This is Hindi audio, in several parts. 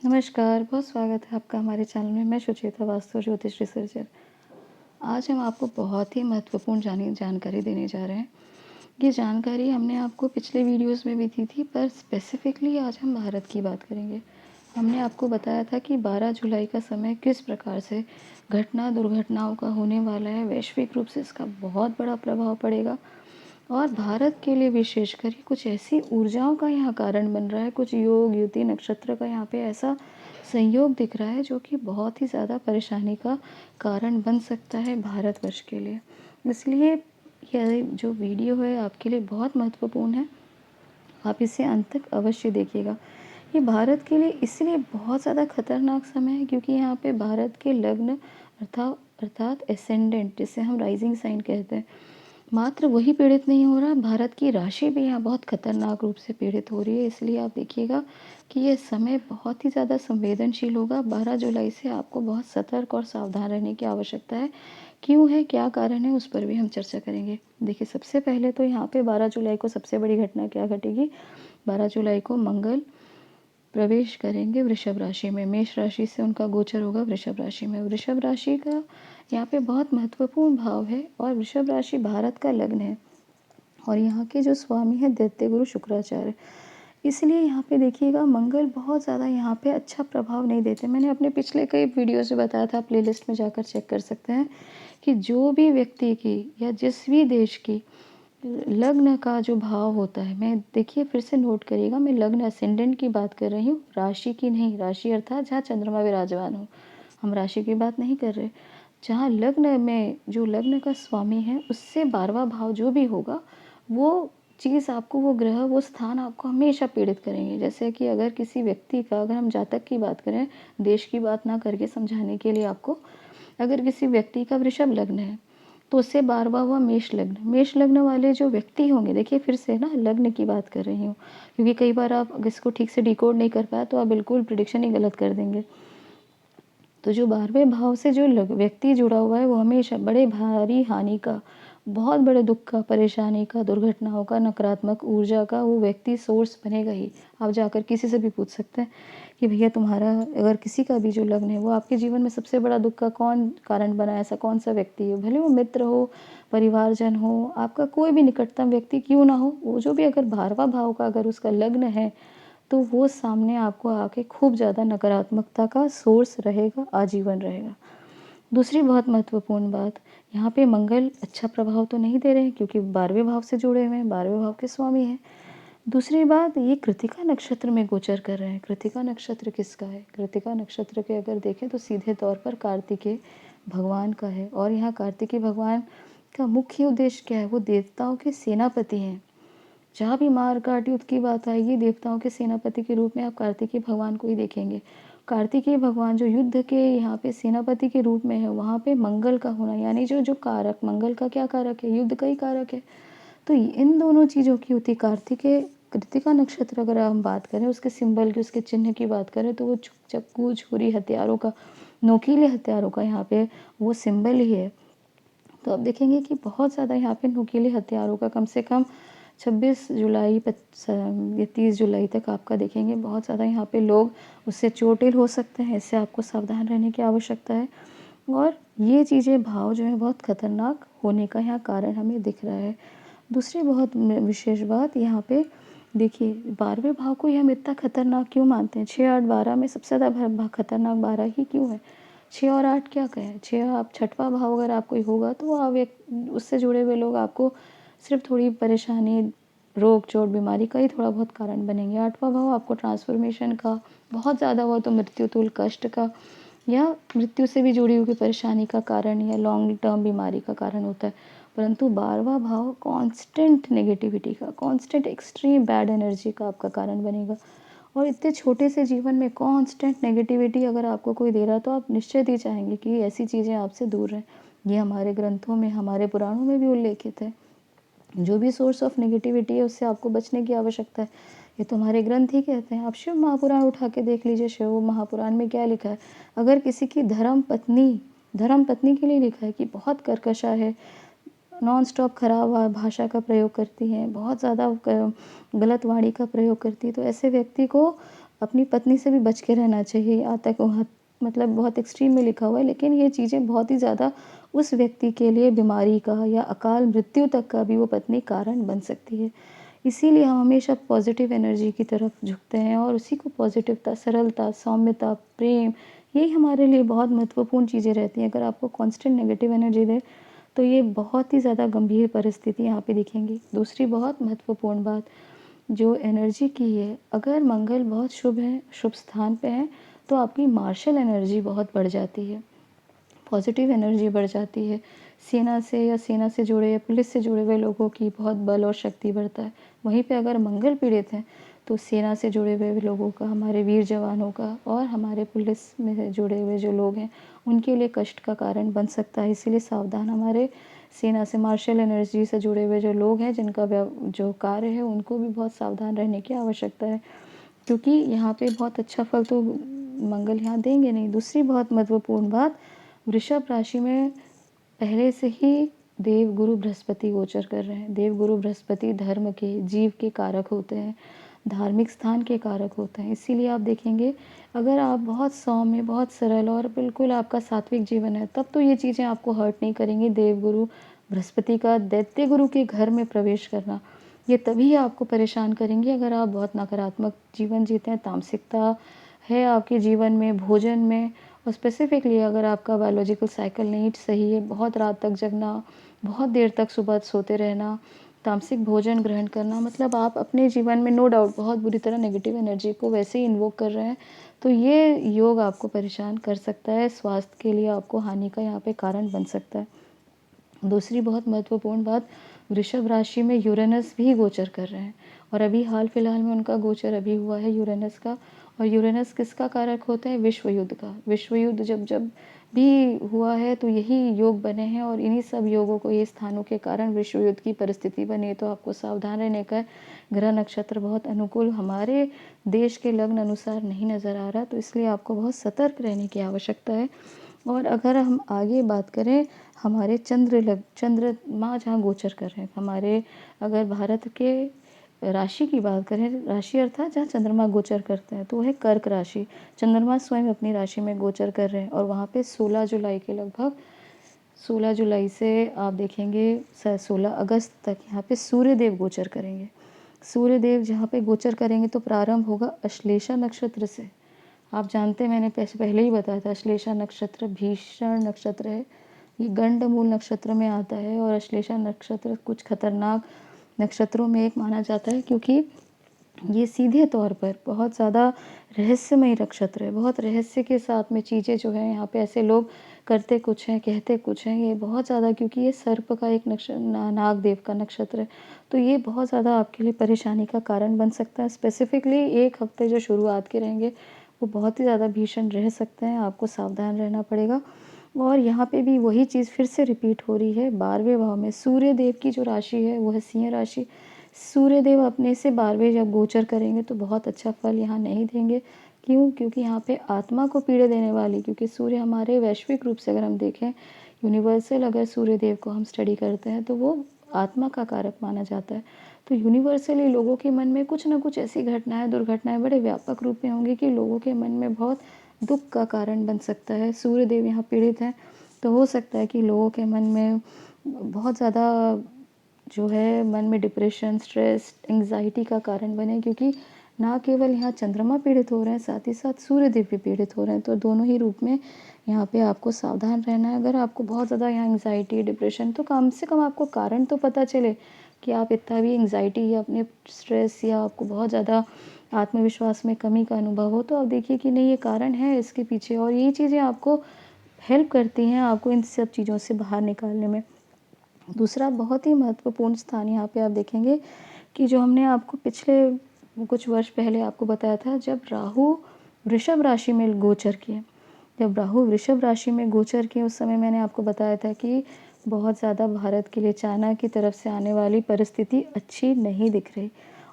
नमस्कार, बहुत स्वागत है आपका हमारे चैनल में। मैं सुचेता वास्तु ज्योतिष रिसर्चर। आज हम आपको बहुत ही महत्वपूर्ण जानकारी देने जा रहे हैं। ये जानकारी हमने आपको पिछले वीडियोस में भी दी थी, पर स्पेसिफिकली आज हम भारत की बात करेंगे। हमने आपको बताया था कि 12 जुलाई का समय किस प्रकार से दुर्घटनाओं का होने वाला है। वैश्विक रूप से इसका बहुत बड़ा प्रभाव पड़ेगा और भारत के लिए विशेषकर कुछ ऐसी ऊर्जाओं का यहाँ कारण बन रहा है, कुछ योग युति नक्षत्र का यहाँ पे ऐसा संयोग दिख रहा है जो कि बहुत ही ज़्यादा परेशानी का कारण बन सकता है भारतवर्ष के लिए। इसलिए यह जो वीडियो है आपके लिए बहुत महत्वपूर्ण है, आप इसे अंत तक अवश्य देखिएगा। ये भारत के लिए इसलिए बहुत ज़्यादा खतरनाक समय है क्योंकि यहाँ पे भारत के लग्न अर्थात एसेंडेंट, जिसे हम राइजिंग साइन कहते हैं, मात्र वही पीड़ित नहीं हो रहा, भारत की राशि भी यहाँ बहुत खतरनाक रूप से पीड़ित हो रही है। इसलिए आप देखिएगा कि ये समय बहुत ही ज़्यादा संवेदनशील होगा। 12 जुलाई से आपको बहुत सतर्क और सावधान रहने की आवश्यकता है। क्यों है, क्या कारण है, उस पर भी हम चर्चा करेंगे। देखिए, सबसे पहले तो यहाँ पे 12 जुलाई को सबसे बड़ी घटना क्या घटेगी। 12 जुलाई को मंगल प्रवेश करेंगे वृषभ राशि में। मेष राशि से उनका गोचर होगा वृषभ राशि में। वृषभ राशि का यहाँ पे बहुत महत्वपूर्ण भाव है और वृषभ राशि भारत का लग्न है और यहाँ के जो स्वामी है दैत्य गुरु शुक्राचार्य। इसलिए यहाँ पे देखिएगा मंगल बहुत ज़्यादा यहाँ पे अच्छा प्रभाव नहीं देते। मैंने अपने पिछले कई वीडियो से बताया था, प्लेलिस्ट में जाकर चेक कर सकते हैं कि जो भी व्यक्ति की या जिस भी देश की लग्न का जो भाव होता है, मैं देखिए फिर से नोट करिएगा, मैं लग्न असेंडेंट की बात कर रही हूँ, राशि की नहीं। राशि अर्थात जहाँ चंद्रमा विराजमान हो, हम राशि की बात नहीं कर रहे। जहाँ लग्न में जो लग्न का स्वामी है उससे 12वां भाव जो भी होगा, वो चीज़ आपको, वो ग्रह, वो स्थान आपको हमेशा पीड़ित करेंगे। जैसे कि अगर किसी व्यक्ति का, अगर हम जातक की बात करें, देश की बात ना करके समझाने के लिए आपको, अगर किसी व्यक्ति का वृषभ लग्न है तो उससे 12वां हुआ मेष लग्न। मेष लग्न वाले जो व्यक्ति होंगे, देखिए फिर से ना लग्न की बात कर रही हूँ क्योंकि कई बार आप इसको ठीक से डिकोड नहीं कर पाए तो आप बिल्कुल प्रिडिक्शन ही गलत कर देंगे। तो जो 12वें भाव से जो व्यक्ति जुड़ा हुआ है वो हमेशा बड़े भारी हानि का, बहुत बड़े दुख का, परेशानी का, दुर्घटनाओं का, नकारात्मक ऊर्जा का वो व्यक्ति सोर्स बनेगा ही। आप जाकर किसी से भी पूछ सकते हैं कि भैया तुम्हारा अगर किसी का भी जो लग्न है वो आपके जीवन में सबसे बड़ा दुख का कौन कारण बना, ऐसा कौन सा व्यक्ति है, भले वो मित्र हो, परिवारजन हो, आपका कोई भी निकटतम व्यक्ति क्यों ना हो, वो जो भी अगर 12वां भाव का अगर उसका लग्न है तो वो सामने आपको आके खूब ज़्यादा नकारात्मकता का सोर्स रहेगा, आजीवन रहेगा। दूसरी बहुत महत्वपूर्ण बात, यहाँ पे मंगल अच्छा प्रभाव तो नहीं दे रहे हैं क्योंकि 12वें भाव से जुड़े हुए हैं, 12वें भाव के स्वामी हैं। दूसरी बात, ये कृतिका नक्षत्र में गोचर कर रहे हैं। कृतिका नक्षत्र किसका है? कृतिका नक्षत्र के अगर देखें तो सीधे तौर पर कार्तिकेय भगवान का है और यहाँ कार्तिकेय भगवान का मुख्य उद्देश्य क्या है? वो देवताओं के सेनापति हैं। जहाँ भी मार काट युद्ध की बात आएगी, देवताओं के सेनापति के रूप में आप कार्तिकेय भगवान को ही देखेंगे। कार्तिकेय भगवान जो युद्ध के यहाँ पे सेनापति के रूप में है, वहाँ पे मंगल का होना, यानी जो जो कारक, मंगल का क्या कारक है? युद्ध का ही कारक है। तो इन दोनों चीज़ों की होती कार्तिकेय कृतिका नक्षत्र अगर हम बात करें, उसके सिंबल की, उसके चिन्ह की बात करें, तो वो चक्कू छुरी हथियारों का, नोकीले हथियारों का यहाँ पे वो सिंबल ही है। तो आप देखेंगे कि बहुत ज़्यादा यहाँ पे नोकीले हथियारों का, कम से कम 26 जुलाई या 30 जुलाई तक आपका देखेंगे बहुत ज़्यादा यहाँ पे लोग उससे चोटिल हो सकते हैं। इससे आपको सावधान रहने की आवश्यकता है और ये चीज़ें, भाव जो है बहुत खतरनाक होने का यहाँ कारण हमें दिख रहा है। दूसरी बहुत विशेष बात यहाँ पे देखिए, 12वें भाव को हम इतना खतरनाक क्यों मानते हैं? 6, 8, 12 में सबसे ज़्यादा खतरनाक 12 ही क्यों है? 6 और 8 क्या कहें? 6 आप छठवां भाव अगर आप कोई होगा तो आप एक उससे जुड़े हुए लोग आपको सिर्फ थोड़ी परेशानी, रोग चोट बीमारी का ही थोड़ा बहुत कारण बनेंगे। 8वां भाव आपको ट्रांसफॉर्मेशन का, बहुत ज़्यादा हुआ तो मृत्यु तुल्य कष्ट का या मृत्यु से भी जुड़ी हुई परेशानी का कारण या लॉन्ग टर्म बीमारी का कारण होता है। परंतु 12वां भाव कांस्टेंट नेगेटिविटी का, कांस्टेंट एक्सट्रीम बैड एनर्जी का आपका कारण बनेगा। और इतने छोटे से जीवन में कांस्टेंट नेगेटिविटी अगर आपको कोई दे रहा है तो आप निश्चित ही चाहेंगे कि ऐसी चीज़ें आपसे दूर रहें। ये हमारे ग्रंथों में, हमारे पुराणों में भी उल्लेखित है। जो भी सोर्स ऑफ नेगेटिविटी है उससे आपको बचने की आवश्यकता है। ये तो हमारे ग्रंथ ही कहते हैं। आप शिव महापुराण उठा के देख लीजिए, शिव महापुराण में क्या लिखा है। अगर किसी की धर्म पत्नी के लिए लिखा है कि बहुत कर्कशा है, नॉन स्टॉप खराब भाषा का प्रयोग करती हैं, बहुत ज़्यादा गलत वाणी का प्रयोग करती है, तो ऐसे व्यक्ति को अपनी पत्नी से भी बच के रहना चाहिए। यहाँ तक वहाँ मतलब बहुत एक्सट्रीम में लिखा हुआ है, लेकिन ये चीज़ें बहुत ही ज़्यादा उस व्यक्ति के लिए बीमारी का या अकाल मृत्यु तक का भी वो पत्नी कारण बन सकती है। इसीलिए हम हमेशा पॉज़िटिव एनर्जी की तरफ झुकते हैं और उसी को पॉज़िटिवता, सरलता, सौम्यता, प्रेम, यही हमारे लिए बहुत महत्वपूर्ण चीज़ें रहती हैं। अगर आपको कांस्टेंट नेगेटिव एनर्जी दें, तो ये बहुत ही ज़्यादा गंभीर परिस्थिति यहाँ पे दिखेंगी। दूसरी बहुत महत्वपूर्ण बात जो एनर्जी की है, अगर मंगल बहुत शुभ है, शुभ स्थान पे है, तो आपकी मार्शल एनर्जी बहुत बढ़ जाती है, पॉजिटिव एनर्जी बढ़ जाती है। सेना से या सेना से जुड़े या पुलिस से जुड़े हुए लोगों की बहुत बल और शक्ति बढ़ता है। वहीं पे अगर मंगल पीड़ित हैं, तो सेना से जुड़े हुए लोगों का, हमारे वीर जवानों का और हमारे पुलिस में जुड़े हुए जो लोग हैं, उनके लिए कष्ट का कारण बन सकता है। इसीलिए सावधान, हमारे सेना से मार्शल एनर्जी से जुड़े हुए जो लोग हैं, जिनका जो कार्य है, उनको भी बहुत सावधान रहने की आवश्यकता है, क्योंकि यहाँ पे बहुत अच्छा फल तो मंगल यहाँ देंगे नहीं। दूसरी बहुत महत्वपूर्ण बात, वृषभ राशि में पहले से ही देवगुरु बृहस्पति गोचर कर रहे हैं। देवगुरु बृहस्पति धर्म के, जीव के कारक होते हैं, धार्मिक स्थान के कारक होते हैं। इसीलिए आप देखेंगे, अगर आप बहुत सौम्य, बहुत सरल और बिल्कुल आपका सात्विक जीवन है, तब तो ये चीज़ें आपको हर्ट नहीं करेंगी। देवगुरु बृहस्पति का दैत्य गुरु के घर में प्रवेश करना, ये तभी आपको परेशान करेंगी अगर आप बहुत नकारात्मक जीवन जीते हैं, तामसिकता है आपके जीवन में, भोजन में, और स्पेसिफिकली अगर आपका बायोलॉजिकल साइकिल नहीं सही है, बहुत रात तक जगना, बहुत देर तक सुबह सोते रहना, तामसिक भोजन ग्रहण करना, मतलब आप अपने जीवन में नो डाउट बहुत बुरी तरह नेगेटिव एनर्जी को वैसे ही इन्वोक कर रहे हैं। तो ये योग आपको परेशान कर सकता है, स्वास्थ्य के लिए आपको हानि का यहाँ पे कारण बन सकता है। दूसरी बहुत महत्वपूर्ण बात, वृषभ राशि में यूरेनस भी गोचर कर रहे हैं और अभी हाल फिलहाल में उनका गोचर अभी हुआ है यूरेनस का। और यूरेनस किसका कारक होता है? विश्व युद्ध का। विश्व युद्ध जब जब भी हुआ है तो यही योग बने हैं और इन्हीं सब योगों को, ये स्थानों के कारण विश्व युद्ध की परिस्थिति बनी है। तो आपको सावधान रहने का है। ग्रह नक्षत्र बहुत अनुकूल हमारे देश के लग्न अनुसार नहीं नज़र आ रहा, तो इसलिए आपको बहुत सतर्क रहने की आवश्यकता है। और अगर हम आगे बात करें, हमारे चंद्रमा जहाँ गोचर कर रहे हैं, हमारे अगर भारत के राशि की बात करें, राशि अर्थात जहाँ चंद्रमा गोचर करते हैं, तो वह है कर्क राशि। चंद्रमा स्वयं अपनी राशि में गोचर कर रहे हैं और वहाँ पे 16 जुलाई के लगभग, 16 जुलाई से आप देखेंगे 16 अगस्त तक यहाँ पे सूर्यदेव गोचर करेंगे। सूर्यदेव जहाँ पे गोचर करेंगे तो प्रारंभ होगा अश्लेषा नक्षत्र से। आप जानते हैं, मैंने पहले ही बताया था, अश्लेषा नक्षत्र भीषण नक्षत्र है। ये गंडमूल नक्षत्र में आता है और अश्लेषा नक्षत्र कुछ खतरनाक नक्षत्रों में एक माना जाता है, क्योंकि ये सीधे तौर पर बहुत ज़्यादा रहस्यमय नक्षत्र है। बहुत रहस्य के साथ में चीज़ें जो हैं यहाँ पे, ऐसे लोग करते कुछ हैं, कहते कुछ हैं। ये बहुत ज़्यादा, क्योंकि ये सर्प का एक नाग देव का नक्षत्र है, तो ये बहुत ज़्यादा आपके लिए परेशानी का कारण बन सकता है। स्पेसिफिकली 1 हफ्ते जो शुरुआत के रहेंगे, वो बहुत ही ज़्यादा भीषण रह सकते हैं। आपको सावधान रहना पड़ेगा। और यहाँ पे भी वही चीज़ फिर से रिपीट हो रही है। 12वें भाव में सूर्य देव की जो राशि है वो है सिंह राशि। सूर्य देव अपने से 12वें जब गोचर करेंगे तो बहुत अच्छा फल यहाँ नहीं देंगे। क्यों? क्योंकि यहाँ पे आत्मा को पीड़ा देने वाली, क्योंकि सूर्य हमारे वैश्विक रूप से अगर हम देखें, यूनिवर्सल अगर सूर्य देव को हम स्टडी करते हैं, तो वो आत्मा का कारक माना जाता है। तो यूनिवर्सली लोगों के मन में कुछ ना कुछ ऐसी घटनाएं, दुर्घटनाएं बड़े व्यापक रूप में होंगी कि लोगों के मन में बहुत दुख का कारण बन सकता है। सूर्य देव यहाँ पीड़ित हैं, तो हो सकता है कि लोगों के मन में बहुत ज़्यादा जो है, मन में डिप्रेशन, स्ट्रेस, एंग्जाइटी का कारण बने, क्योंकि ना केवल यहाँ चंद्रमा पीड़ित हो रहे हैं, साथ ही साथ सूर्य देव भी पीड़ित हो रहे हैं। तो दोनों ही रूप में यहाँ पे आपको सावधान रहना है। अगर आपको बहुत ज़्यादा यहाँ एंग्जाइटी, डिप्रेशन, तो कम से कम आपको कारण तो पता चले कि आप इतना भी एंग्जाइटी या अपने स्ट्रेस, या आपको बहुत ज़्यादा आत्मविश्वास में कमी का अनुभव हो, तो आप देखिए कि नहीं, ये कारण है इसके पीछे, और ये चीज़ें आपको हेल्प करती हैं आपको इन सब चीज़ों से बाहर निकालने में। दूसरा बहुत ही महत्वपूर्ण स्थान यहाँ पे आप देखेंगे कि जो हमने आपको पिछले कुछ वर्ष पहले आपको बताया था, जब राहु वृषभ राशि में गोचर किए, जब राहु वृषभ राशि में गोचर किए, उस समय मैंने आपको बताया था कि बहुत ज़्यादा भारत के लिए चाइना की तरफ से आने वाली परिस्थिति अच्छी नहीं दिख रही।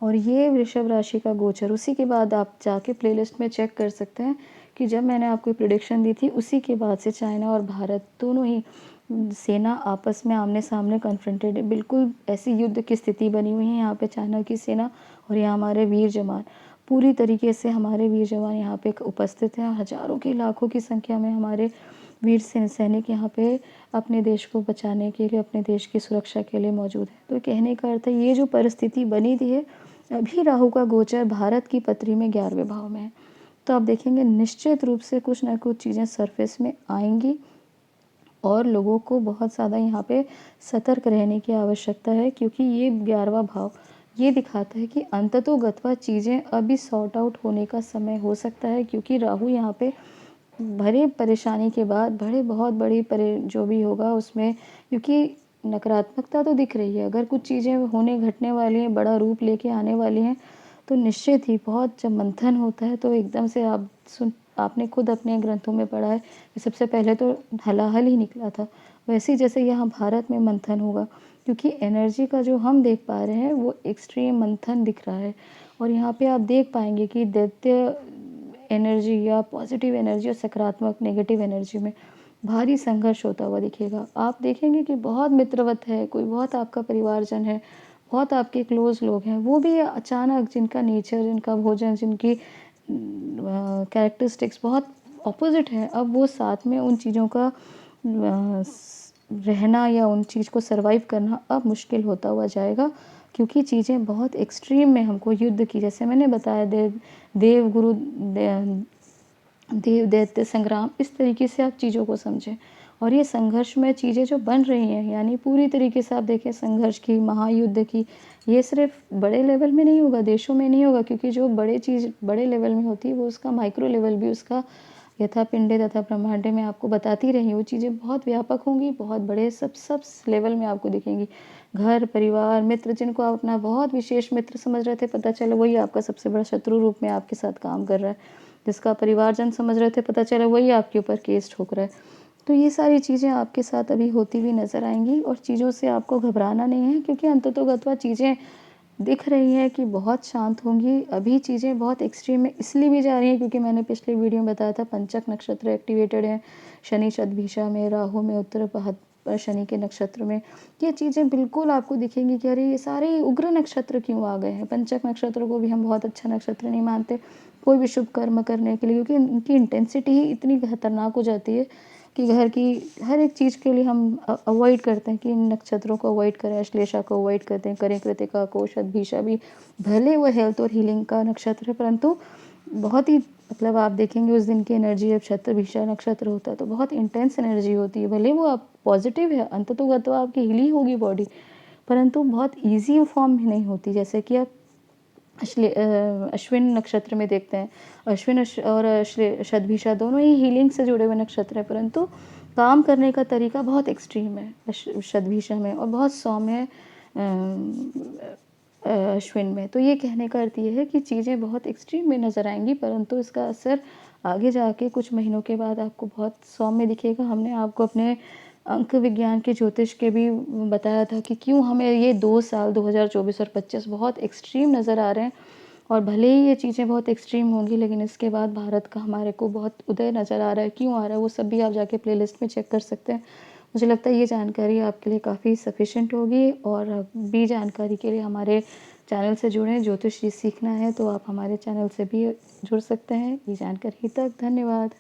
और ये वृषभ राशि का गोचर, उसी के बाद आप जाके प्लेलिस्ट में चेक कर सकते हैं कि जब मैंने आपको प्रेडिक्शन दी थी, उसी के बाद से चाइना और भारत दोनों ही सेना आपस में आमने सामने कन्फ्रंटेड है। बिल्कुल ऐसी युद्ध की स्थिति बनी हुई है यहाँ पे, चाइना की सेना और यहाँ हमारे वीर जवान पूरी तरीके से हमारे वीर जवान यहाँ पे उपस्थित हैं। हज़ारों की लाखों की संख्या में हमारे वीर सैनिक यहाँ पे अपने देश को बचाने के लिए, अपने देश की सुरक्षा के लिए मौजूद हैं। तो कहने का अर्थ है ये जो परिस्थिति बनी थी है, अभी राहु का गोचर भारत की पत्री में 11वें भाव में है। तो आप देखेंगे निश्चित रूप से कुछ ना कुछ चीज़ें सरफेस में आएँगी और लोगों को बहुत ज़्यादा यहाँ पे सतर्क रहने की आवश्यकता है, क्योंकि ये 11वां भाव ये दिखाता है कि अंततोगत्वा चीज़ें अभी सॉर्ट आउट होने का समय हो सकता है, क्योंकि राहु यहाँ पे भरे परेशानी के बाद बहुत बड़ी जो भी होगा उसमें, क्योंकि नकारात्मकता तो दिख रही है। अगर कुछ चीज़ें होने घटने वाली हैं, बड़ा रूप लेके आने वाली हैं, तो निश्चित ही बहुत जब मंथन होता है तो एकदम से आपने खुद अपने ग्रंथों में पढ़ा है कि सबसे पहले तो हलाहल ही निकला था। वैसे ही जैसे यहाँ भारत में मंथन होगा, क्योंकि एनर्जी का जो हम देख पा रहे हैं वो एक्सट्रीम मंथन दिख रहा है। और यहाँ पे आप देख पाएंगे कि दैत्य एनर्जी या पॉजिटिव एनर्जी और सकारात्मक नेगेटिव एनर्जी में भारी संघर्ष होता हुआ दिखेगा। आप देखेंगे कि बहुत मित्रवत है, कोई बहुत आपका परिवारजन है, बहुत आपके क्लोज लोग हैं, वो भी अचानक जिनका नेचर, जिनका भोजन, जिनकी कैरेक्टरिस्टिक्स बहुत ऑपोजिट है, अब वो साथ में उन चीज़ों का रहना या उन चीज़ को सरवाइव करना अब मुश्किल होता हुआ जाएगा, क्योंकि चीज़ें बहुत एक्सट्रीम में हमको युद्ध की, जैसे मैंने बताया देव दैत्य संग्राम, इस तरीके से आप चीज़ों को समझें। और ये संघर्ष में चीज़ें जो बन रही हैं, यानी पूरी तरीके से आप देखें संघर्ष की, महायुद्ध की, ये सिर्फ बड़े लेवल में नहीं होगा, देशों में नहीं होगा, क्योंकि जो बड़े चीज़ बड़े लेवल में होती है वो उसका माइक्रो लेवल भी उसका यथा पिंडे तथा ब्रह्मांडे में आपको बताती रही, वो चीज़ें बहुत व्यापक होंगी, बहुत बड़े सब लेवल में आपको दिखेंगी। घर, परिवार, मित्र, जिनको आप अपना बहुत विशेष मित्र समझ रहे थे, पता चला वही आपका सबसे बड़ा शत्रु रूप में आपके साथ काम कर रहा है। जिसका परिवारजन समझ रहे थे, पता चला वही आपके ऊपर केस ठोक रहा है। तो ये सारी चीज़ें आपके साथ अभी होती हुई नज़र आएँगी, और चीज़ों से आपको घबराना नहीं है, क्योंकि अंततोगत्वा चीज़ें दिख रही हैं कि बहुत शांत होंगी। अभी चीज़ें बहुत एक्सट्रीम में इसलिए भी जा रही हैं, क्योंकि मैंने पिछले वीडियो में बताया था पंचक नक्षत्र एक्टिवेटेड है, शनि शतभिषा में, राहु में, उत्तर शनि के नक्षत्र में। ये चीज़ें बिल्कुल आपको दिखेंगी कि अरे ये सारे उग्र नक्षत्र क्यों आ गए हैं। पंचक नक्षत्र को भी हम बहुत अच्छा नक्षत्र नहीं मानते कोई भी शुभ कर्म करने के लिए, क्योंकि इनकी इंटेंसिटी ही इतनी खतरनाक हो जाती है कि घर की हर एक चीज़ के लिए हम अवॉइड करते हैं कि इन नक्षत्रों को अवॉइड करें, अश्लेषा को अवॉइड करते हैं, करें कृतिका को, शतभिषा भी, भले वो हेल्थ और हीलिंग का नक्षत्र है, परंतु बहुत ही मतलब आप देखेंगे उस दिन की एनर्जी जब शतभिषा नक्षत्र होता है तो बहुत इंटेंस एनर्जी होती है। भले वो आप पॉजिटिव है, अंततोगत्वा आपकी हीलिंग होगी बॉडी, परंतु बहुत ईजी फॉर्म में नहीं होती। जैसे कि आप अश्विन नक्षत्र में देखते हैं, अश्विन और शतभिषा दोनों ही हीलिंग से जुड़े हुए नक्षत्र हैं, परंतु काम करने का तरीका बहुत एक्सट्रीम है शतभिषा में और बहुत सौम्य है अश्विन में। तो ये कहने का अर्थ ये है कि चीज़ें बहुत एक्सट्रीम में नज़र आएंगी, परंतु इसका असर आगे जाके कुछ महीनों के बाद आपको बहुत सौम्य दिखेगा। हमने आपको अपने अंक विज्ञान के ज्योतिष के भी बताया था कि क्यों हमें ये 2 साल 2024 और 25 बहुत एक्सट्रीम नज़र आ रहे हैं, और भले ही ये चीज़ें बहुत एक्सट्रीम होंगी, लेकिन इसके बाद भारत का हमारे को बहुत उदय नज़र आ रहा है। क्यों आ रहा है वो सब भी आप जाके प्लेलिस्ट में चेक कर सकते हैं। मुझे लगता है ये जानकारी आपके लिए काफ़ी सफिशिएंट होगी, और भी जानकारी के लिए हमारे चैनल से जुड़ें। ज्योतिष सीखना है तो आप हमारे चैनल से भी जुड़ सकते हैं। ये जानकारी तक धन्यवाद।